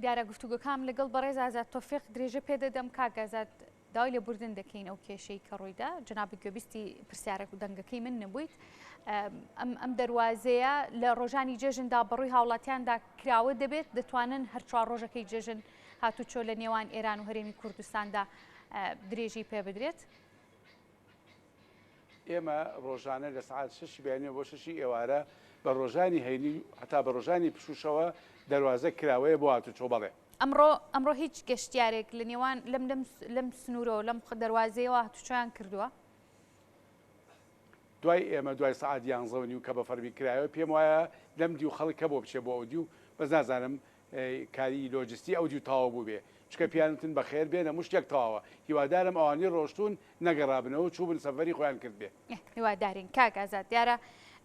دیارە گفتوگۆکام لەگەڵ بەڕێز ئازاد تۆفیق درێژە پێدەدەم کاک ئازاد داوای لە بوردن دەکەین ئەو کێشەی کە ڕوویدا جنابی گوێبیستی پرسیارێک و دەنگەکەی من نەبوویت ئەم دەواازەیە لە ڕۆژانی جێژندا بەڕووی هاوڵاتیاندا کراوە دەبێت دەتوانن هەر چوار ڕۆژەکەی جێژن هاتوچۆ لە نێوان ئێران و هەرێمی کوردستاندا درێژی پێ بدرێت ئێمە ڕۆژانە لە سعات 6 بێنێ بۆ 6 ئێوارە بە ڕۆژانی هەینی هەتا بە ڕۆژانی پشوشەوە دەواازە کراوەیە بۆ هاتوچۆ بەڵێ ئەمڕۆ هیچ گەشتیارێک لە نێوان لەم سنوورەوە لەم دەواازەیەوە هاتوچۆیان کردووە دوای ئێمە دوای سعات 11 کە بە فەرمی کرایەوە پێم وایە لەم دی و خەڵکە بۆ بچێ بۆ ئەودی و بەس نازانم کاری لۆجستی ئەودی و تاوا بوو بێ چکە پیانتن بە خێر بێنە مشتێک تاوە هیوادارم ئەوانی ڕۆشتون نەگەڕابنەوە چوو بن سەفەری خۆیان کرد بێ هیوادارین کاک ئازاد دیارە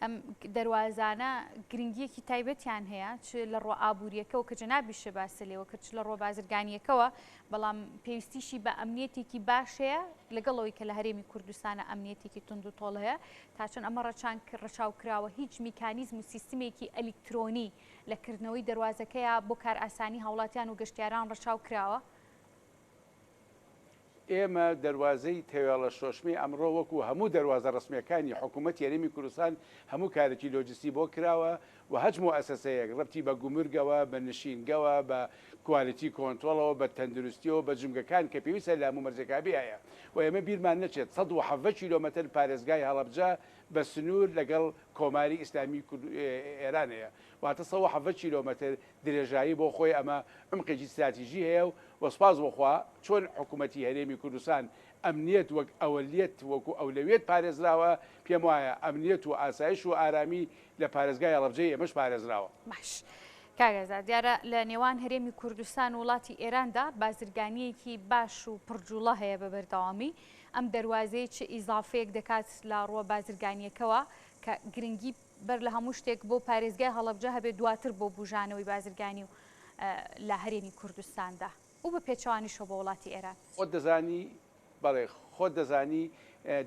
ئەم دەواازانە گرنگیەکی تایبەتیان هەیە چ لە ڕۆ ئابوووریەکەەوە کە جەنابیشە باسە لێەوە کە لە ڕۆ بازرگانیەکەەوە بەڵام پێویستیشی بە ئەمنیەتێکی باشەیە لەگەڵەوەی کە لە هەرێمی کوردستانە ئەمنیەتێکی تند و تۆڵ هەیە تاچەند ئەمە ڕەچاو کراوە هیچ میکانیزم و سیستمێکی ئەلکترۆنی لەکردنەوەی دەواازەکەیە بۆ کار ئاسانی هاوڵاتیان و گەشتیاران ڕەچاو کراوە ئێمە دەواازەی تێوێڵە شۆشمی ئەمڕۆ وەکو هەموو دەواازە ڕسمیەکانی حکوومەت یاریمی کوردستان هەموو کارێکی لۆجستی بۆ کراوە و هەجمۆ ئەسەسەیەک ڕەتی بە گومرگەوە بە نشینگەوە بە کوالیتی کۆنتترۆلەوە بە تەندروستیەوە بە جمگەکان کە پێویستە لە هەموو مەرجەکابی هەیە و ئێمە بیرمان نەچێت 170 کیلۆمەتر پارێزگای هەڵەبجە بە سنوور لەگەڵ کۆماری ئیسلامی ئێرانەیە واتە 170 کیلۆمەتر درێژایی بۆ خۆی ئەمە عمقێکی استراتیژی هەیە و وەسپاس بۆخوا چۆن حکوومەتی هەرێمی کوردستان ئەمنیەت وەک ئەوەلیەت وەکو ئەولەوێت پارێزراوە پێم وایە ئەمنیەت و ئاسایش و ئارامی لە پارێزگای هەڵەبجەی ئێمەش پارێزراوە باش کاگەزاد دیارە لە نێوان هەرێمی کوردستان وڵاتی ئێراندا بازرگانیەکی باش و پڕجوڵە هەیە بە بەردەوامی ئەم دەواازەیە چ ئیزافەیەک دەکات لە ڕووە بازرگانیەکەوە کە گرنگی بەر لە هەموو شتێک بۆ پارێزگای هەڵەبجە هەبێت دواتر بۆ بژانەوەی بازرگانی و لە هەرێمی کوردستاندا و بە پێچوانیشەوە بە وڵاتی ئێران خۆت دەزانی بەڵێ خۆت دەزانی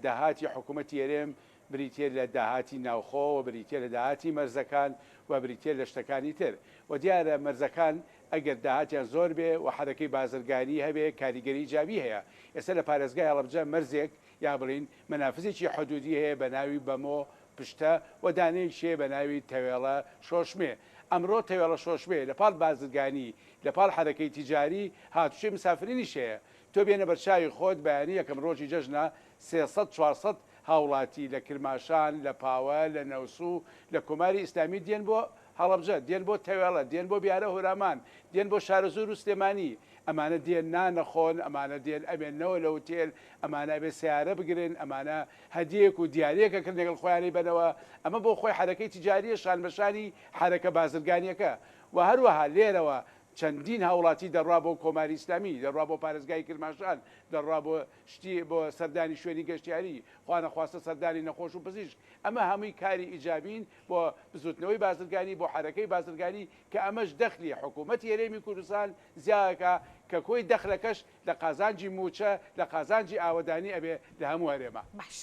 داهاتی حکوومەتی هەرێم بریتێ لە داهاتی ناوخۆ و بریتێ لە داهاتی مەرزەکان و بریتێ لە شتەکانی تر و دیارە مەرزەکان ئەگەر داهاتیان زۆر بێ و حرەکەی بازرگانی هەبێ کاریگەری جاوی هەیە ئێستا لە پارێزگای هەڵەبجە مەرزێک یا بڵین مەنافزێکی حدودی هەیە بە ناوی بەمۆ پشتە و دانەیەک شێ بە ناوی تەوێڵە شۆشمێ ئەمڕۆ تەوێڵە شۆشمێ لە پاڵ بازرگانی لە پاڵ حرەکەی تیجاری هاتوچێ مسافرینی شەیە تۆ بێنە بەرچاوی خۆت بەیانی یەکەم ڕۆژی جەژنە 300-400 هاوڵاتی لە کرماشان لە پاوە لە نەوسوو لە کۆماری ئیسلامی دێن بۆ هەڵەبجە دێن بۆ تەوێڵە دێن بۆ بیارە هورامان دێن بۆ شارەزور و سلێمانی ئەمانە دێن نانەخۆن ئەمانە دێن ئەبێنەوە لە وتێل ئەمانە بێ سیارە بگرن ئەمانە هەدیەک و دیارەکە کرد لەگەڵ خۆیانی بنەوە ئەمە بۆ خۆی حرەکەی تیجاریە شانبەشانی حرەکە بازرگانیەکە و هەروەها لێرەوە چەندین هاوڵاتی دەڕوا بۆ کۆماری ئیسلامی دەڕوا بۆ پارێزگای کرماشان دەڕوا بۆ شتی بۆ سەردانی شوێنی گەشتیاری خوا نەخواستە سەردانی نەخۆش و پزیشک ئەمە هەمووی کاری ئیجابین بۆ بزوتنەوەی بازرگانی بۆ حرەکەی بازرگانی کە ئەمەش دەخلی حکوومەتی هەرێمی کوردستان زیادەکە کە کۆی دەخلەکەش لە قازانجی موچە لە قازانجی ئاوەدانی ئەبێ لە هەموو هەرێمە باش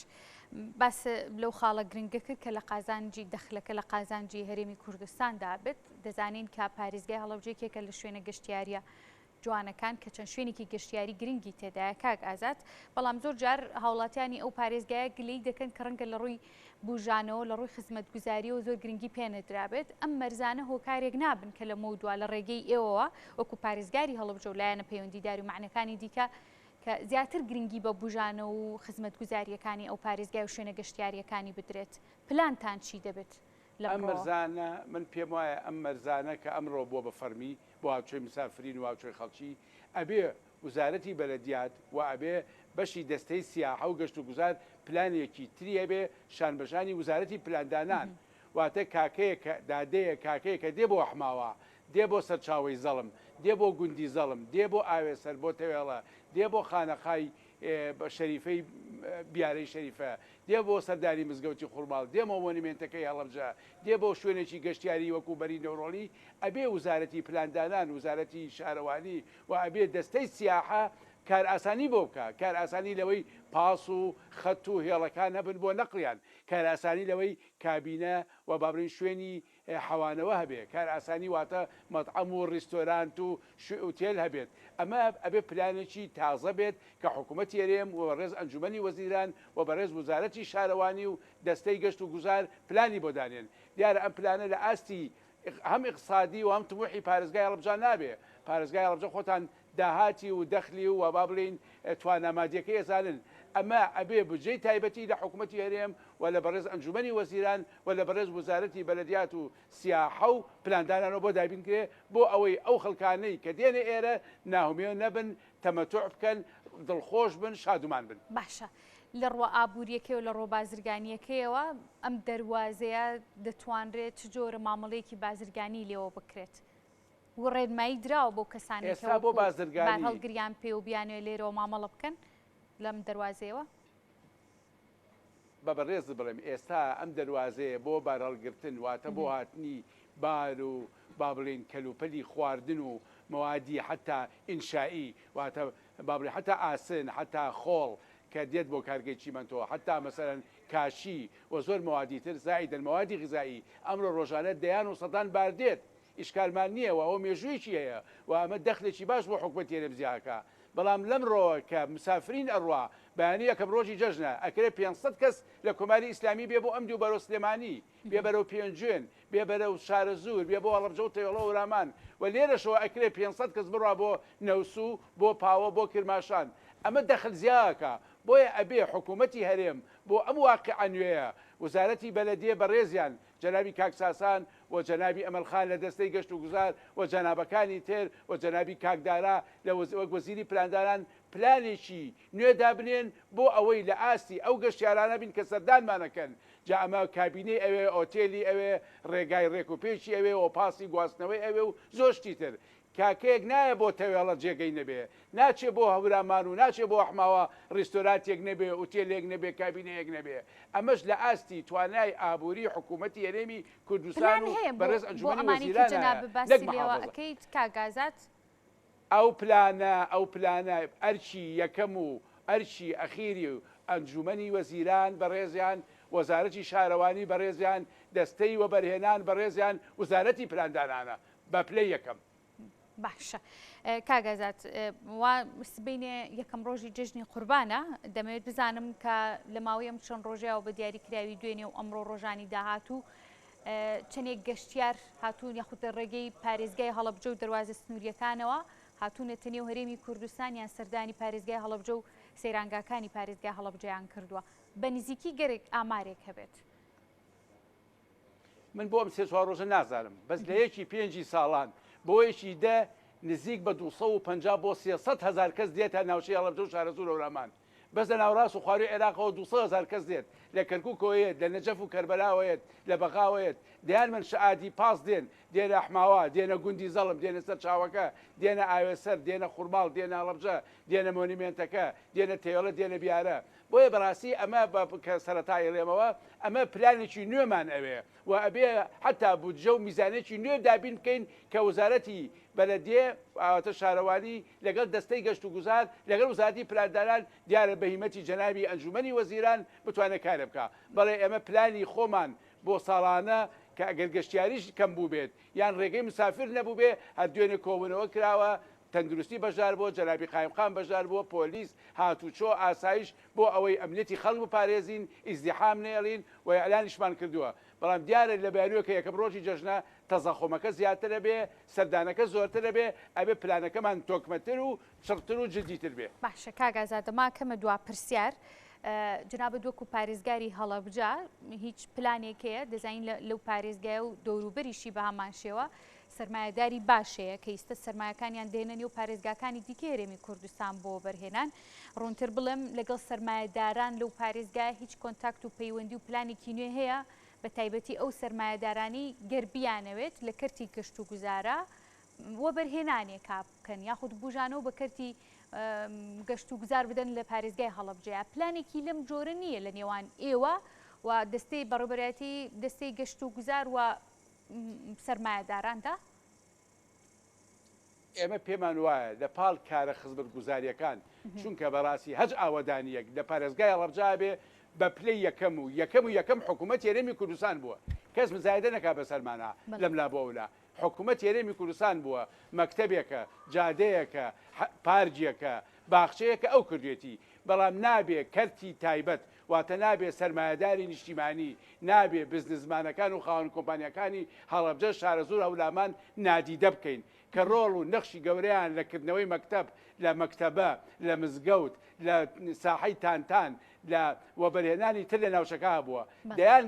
باس لەو خاڵە گرنگە کرد کە لە قازانجی دەخلەکە لە قازانجی هەرێمی کوردستاندا بێت دەزانین کە پارێزگای هەڵەبجەیەکێکە لە شوێنە گەشتیاریە جوانەکان کە چەند شوێنێکی گەشتیاری گرنگی تێدایە کاک ئازاد بەڵام زۆر جار هاوڵاتیانی ئەو پارێزگایە گلەی دەکەن کە ڕەنگە لە ڕووی بژانەوە لە ڕووی خزمەتگوزاریەوە زۆر گرنگی پێنەدرابێت ئەم مەرزانە هۆکارێک نابن کە لە مەودووە لە ڕێگەی ئێوەوە وەکو پارێزگاری هەڵەبجە و لایەنە پەیوەندیداری و معنەکانی دیکە کە زیاتر گرنگی بە بژانە و خزمەتگوزاریەکانی ئەو پارێزگای و شوێنە گەشتیاریەکانی بدرێت پلانتان چی دەبێت ئەم مەرزانە من پێم وایە ئەم مەرزانە کە ئەمڕۆ بۆ بە فەرمی بۆ هاوچۆی مسافرین و هاوچۆی خەڵکی ئەبێ وزارەتی بەلەدیات و ئەبێ بەشی دەستەی سیاحە و گەشت و گوزار پلانێکی تری هەبێ شانبەشانی وزارەتی پلاندانان واتە کاکەیە دادەیە کاکەیە کە دێ بۆ حماوە دێ بۆ سەرچاوی زەڵم دێ بۆ گوندی زەڵم دێ بۆ ئاوێسەر بۆ تەوێڵە دێ بۆ خانەخای شەریفەی بیارەی شەریفە دێ بۆ سەردانی مزگەوتی خوڵماڵ دێمە مۆنیمنتەکەی هەڵەبجە دێ بۆ شوێنێکی گەشتیاری وەکو بەری نەورۆڵی ئەبێ وزارەتی پلاندانان وزارەتی شارەوانی و ئەبێ دەستەی سیاحە کار ئاسانی بۆ بکە کار ئاسانی لەوەی پاس و خەت و هێڵەکان هەبن بۆ نەقلیان کار ئاسانی لەوەی کابینە و بابرین شوێنی حەوانەوە هەبێ کار ئاسانی واتە مەطعەم و ڕیستۆرانت و ئوتێل هەبێت ئەمە ئەبێ پلانێکی تازە بێت کە حکوومەت یێرێم و بەڕێز ئەنجومەنی وەزیران و بەڕێز وزارەتی شارەوانی و دەستەی گەشت و گوزار پلانی بۆ دانێن دیارە ئەم پلانە لە ئاستی هەم اقتصادی و هەم تموحی پارێزگای هەڵبجە نابێ پارێزگای هەڵبجە خۆتان داهاتی و دەخلی و با بڵین توانامادیەکەی ێزانن ئەمە ئەبێ بجێی تایبەتی لە حکوومەتی هەرێم و لە بەڕێز ئەنجومەنی وەزیران و لە بەڕێز وزارەتی بەلەدیات و سیاحە و پلاندانانەوە بۆ دابینکرێ بۆ ئەوەی ئەو خەڵکانەی کە دێنێ ئێرە ناهومێ نەبن تەمەتوع بکەن دڵخۆش بن شادومان بن. باشە لە ڕۆ ئابوووریەکەی و لە ڕۆ بازرگانیەکەیەوە ئەم دەواازەیە دەتوانرێت چ جۆرە مامەڵەیەکی بازرگانی لێەوە بکرێت و ڕێنمایی دراوە بۆ کەسانێکەوە بۆ بازرگانی هەڵگریان پێ و بیانوێ لێرەوە مامەڵە بکەن لەم دەواازەیەوە بە بەڕێز بڵێم ئێستا ئەم دەواازەیە بۆ بارهەڵگرتن واتە بۆ هاتنی بار و با بڵێن کەلوپەلی خواردن و موادی حتا ئینشایی واتە با بڵێن حتا ئاسن حتا خۆڵ کە دێت بۆ کارگەی چیمەندەوە حتا مەسەرەن کاشی و زۆر موادی تر زائیدەن موادی غذایی ئەمڕۆ ڕۆژانە دەیان و سەدان بار دێت ئیشکالمان نییە و ئەوە مێژوویکی هەیە و ئەمە دەخلێکی باش بۆ حکوومەتی هەرێم زیاکە بەڵام لەم ڕۆوە کە مسافرین ئەڕوا بەیانی یەکەم ڕۆژی جەژنە ئەکرێ 500 کەس لە کۆماری ئیسلامی بێ بۆ ئەم دوو بەرەو سلێمانی بێ بەرەو پێنجێن بێ بەرەو شارە زوور بێ بۆ هەڵەبجە و تێوەڵە و ڕامان و لێرەشەوە ئەکرێ 500 کەس بڕوا بۆ نەوسو بۆ پاوە بۆ کرماشان ئەمە دەخل زیاکە بۆیە ئەبێ حکوومەتی هەرێم بۆ ئەم واقعە نوێیە وزارەتی بەلەدیە بەڕێزیان جەنابی کاکساسان و جەنابی ئەمەلخان لە دەستەی گەشت و گوزار و جەنابەکانی تر و جەنابی کاکدارا لە وەک وەزیری پلاندانان پلانێکی نوێ دابنێن بۆ ئەوەی لە ئاستی ئەو گەشتیارانە بین کە سەردانمانەکەن جا ئەمە کابینەی ئەوێ ئۆتێلی ئەوێ ڕێگای ڕێکوپێکی ئەوێ و پاسی گواستنەوەی ئەوێ و زۆشتی تر کاکەیەک نایە بۆ تەوێڵە جێگەی نەبێ ناچێ بۆ هەورامان و ناچێ بۆ ئەحماوە ڕیستۆراتێک نەبێ ئوتێلێک نەبێ کابینەیەک نەبێ ئەمەش لە ئاستی توانای ئابووری حکوومەتی هەرێمی کوردستان و بەڕێز ئەنجومەنی وەزیرانەکەی کاگازات ئەو پلانە ئەرچی یەکەم و ئەرچی ئەخیری و ئەنجومەنی وەزیران بەڕێزیان وەزارەتی شارەوانی بەڕێزیان دەستەی وەبەرهێنان بەڕێزیان وزارەتی پلاندانانە بە پلەی یەکەم. باشە کاگازات سبینێ یەکەم ڕۆژی جژنی قوربانە دەمەوێت بزانم کە لە ماوەی ئەم چەند ڕۆژیاوە بە دیاریکراوی دوێنێ و ئەمڕۆ ڕۆژانی داهاتوو چەندێک گەشتیار هاتوون یاخودە ڕێگەی پارێزگای هەڵەبجە و دەواازە سنووریەکانەوە هاتوونەتە نێو هەرێمی کوردستان یان سەردانی پارێزگای هەڵەبجە و سەیرانگاکانی پارێزگای هەڵەبجەیان کردووە بە نزیکی گەرێک ئامارێک هەبێت من بۆ ئەم سێ چوار ڕۆژە نازانم بەس لە یەکی پێنجی ساڵان بۆ یەکی دە نزیک بە 250 بۆ 300 هزار کەس دێتە ناوچەی هەڵەبجە و شارە زوور و ڕامان بەس لە ناوڕاست و خواروی عێراقەوە 200 هزار کەس دێت لە کەرکووکەوەیەت لە نەجەف و کەربەلاوەیەت لە بەغاوەیەت دەیان من شعادی پاس دێن دێنە ئەحماوە دێنە گوندی زەڵم دێنە سەر چاوەکە دێنە ئاوێسەر دێنە خوورماڵ دێنە هەڵەبجە دێنە مۆنیمنتەکە دێنە تێوەڵە دێنە بیارە بۆیە بەڕاستی ئەمە کە سەرەتای ڕێمەوە ئەمە پلانێکی نوێمان ئەوێ و ئەبێ حتا بودجە و میزانێکی نوێ دابین بکەین کە وزارەتی بەلەدیە ئاواتە شارەوانی لەگەڵ دەستەی گەشت و گوزار لەگەڵ وزارەتی پلاندانان دیارە بەهیمەتی جەنابی ئەنجومەنی وەزیران بتوانێت کارە بکە بەڵێ ئەمە پلانی خۆمان بۆ ساڵانە کە ئەگەر گەشتیاریش کەم بوو بێت یان ڕێگەی مسافر نەبوو بێ هەر دوێنێ کۆبوونەوە کراوە تەندروستی بەشدار بۆ جەنابی قایمقام بەشدار بۆ پۆلیس هاتوچۆ ئاسایش بۆ ئەوەی ئەمنیەتی خەڵک بپارێزین ئیزدیحام نێڵین و ئەلانیشمان کردووە بەڵام دیارە لە بەیانوە کە یەکەم ڕۆژی جەژنە تەزەخۆمەکە زیاترە بێ سەردانەکە زۆرترە بێ ئەبێ پلانەکەمان تۆکمەتر و چڕتر و جدیتر بێ باشە کاگازادەما کەمە دوا پرسیار جناب دووەکو پارێزگاری هەڵەبجە هیچ پلانێکەیە دەزانین لەو پارێزگای و دەوروبەریشی بە هەمان شێوە سەرمایهداری باشەیە کە ئێستا سەرمایەکانیان دێنەنی و پارێزگاکانی دیکە هەرێمی کوردستان بۆ بەرهێنان ڕوونتر بڵێم لەگەڵ سەرمایهداران لەو پارێزگای هیچ کۆنتاکت و پەیوەندی و پلانێکی نوێ هەیە بە تایبەتی ئەو سەرمایهدارانی گەربیانەوێت لە کەرتی گەشت و گوزارە وە بەرهێنانێک بکەن یاخود بژانەوە بە کەرتی گەشت و گوزار بدەن لە پارێزگای هەڵەبجەیە پلانێکی لەم جۆرە نییە لە نێوان ئێوە و دەستەی بەڕێوەبەرەتی دەستەی گەشت و گوزار و سەرمایهداراندا ئێمە پێمان وایە لە پاڵ کارە خزمەت گوزاریەکان چونکە بەڕاستی هەج ئاوەدانیەک لە پارێزگای هەڵەبجە بێ بە پلەی یەکەم حکوومەت هەرێمی کوردستان بووە کەس مزایدە نەکا بەسەرمانە لەم لا بۆ ئەولا حکوومەت هێرێمی کوردستان بووە مەکتەبێکە جادەیەکە پارجیەکە باخچەیەکە ئەو کردوێتی بەڵام نابێ کەرتی تایبەت واتە نابێ سەرمایهداری نیشتیمانی نابێ بزنسمانەکان و خاوەن کۆمپانیەکانی هەڵەبجە شارە زۆر هەولامان نادیدە بکەین کە ڕۆڵ و نەخشی گەورەیان لەکردنەوەی مەکتەب لە مەکتەبە لە مزگەوت لە ساحەی تانتان لە وەبەرهێنانی تر لە ناوچەکە بووە دەیان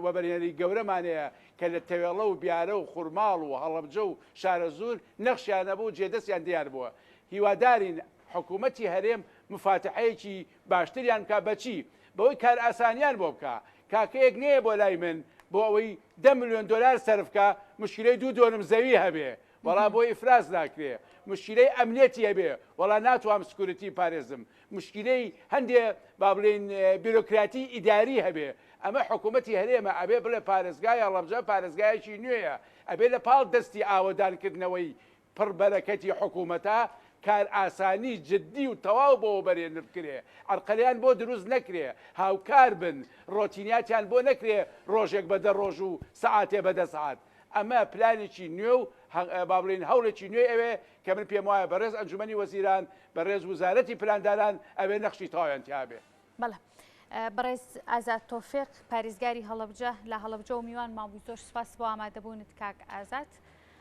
وەبەرهێنەری گەورەمانەیە کە لە تەوێڵە و بیارە و خوورماڵ و هەڵەبجە و شارە زۆر نەخشیانە بوو جێدەستیان دیار بووە هیوادارین حکوومەتی هەرێم مفاتحەیەکی باشتریان کا بەچی بەوەی کار ئاسانیان بۆ بکە کاکەیەک نەیە بۆ لای من بۆ ئەوەی 10 ملیۆن دلار سەرفکە مشکلەی 2 دۆنم زەوی هەبێ وەڵا بۆی ئیفراز ناکرێ مشکلەی ئەمنێتی هەبێ وەڵا ناتوانم سکورەتی پارێزم مشکلەی هەندێ با بڵێن بیرۆکراتی ئیداری هەبێ ئەمە حکوومەتی هەرێمە ئەبێ بڵێ پارێزگای هەڵەبجە پارێزگایەکی نوێیە ئەبێ لە پاڵ دەستی ئاوەدانکردنەوەی پڕ بەرەکەتی حکوومەتە کار ئاسانی جددی و تەواو بۆ بەرێن بکرێ ئەرقەلیان بۆ دروست نەکرێ هاوکار بن ڕۆتینیاتیان بۆ نەکرێ ڕۆژێک بەدە ڕۆژ و سەعاتێ بەدە سەعات ئەمە پلانێکی نوێ و با بڵێن هەوڵێکی نوێ ئەوێ کە من پێم وایە بەڕێز ئەنجومەنی وەزیران بەڕێز وزارەتی پلانداران ئەوێ نەخشی تاوایان تیابێ بەڵێ بەڕێز ئازاد تۆفیق پارێزگاری هەڵەبجە لە هەڵەبجە و میوان مابوو زۆر سوپاس بۆ ئامادەبوونت کاک ئازاد